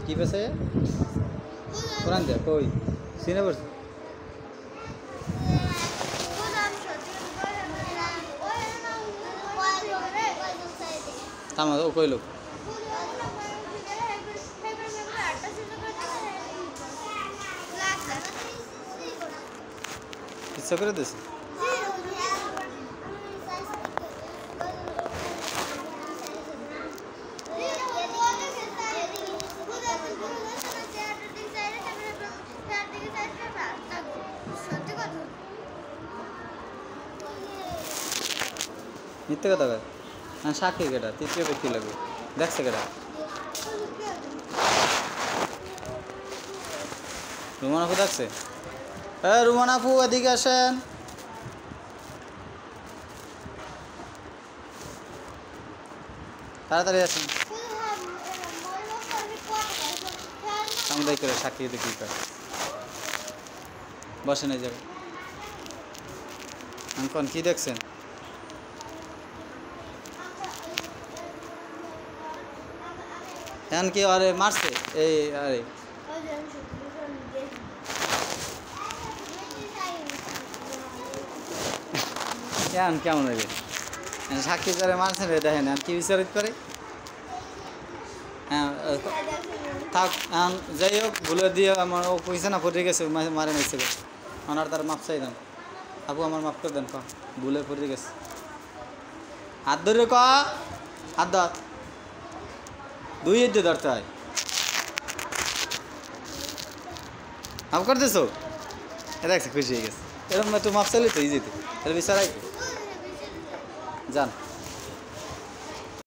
কি পেছে কোরআন দে কই সিনে পড়ছে থামা ও কইলো ইচ্ছা করে দিছে মিথ্যে কথা কয় না সাক্ষী কেটা তৃতীয় ব্যক্তি লাগবে দেখছে কেটা রুমান আপু দেখছে হ্যাঁ রুমান আপু এদিকে আসেন তাড়াতাড়ি আসেন সামুদায়িক করে সাক্ষী দেখি কয় বসেন এই জায়গায় এখন কি দেখছেন এখন কি আরে মারছে এই আরে কেন কেমন হবে সাক্ষী করে মারছে রে দেখেন কি বিচারিত করে হ্যাঁ থাক এখন যাই হোক ভুলে দিয়ে আমার ও কইছে না পড়ে গেছে মারে নিচ্ছে ওনার তার মাপ চাই দেন আপু আমার মাফ করে দেন ক ভুলে পড়ে গেছে হাত ধরে ক হাত ধর দুই দিয়ে ধরতে হয় মাফ করে দিছো এটা খুশি হয়ে গেছে এরকম একটু মাফ চাইলে তো ইজিতে তাহলে বিচারাই যান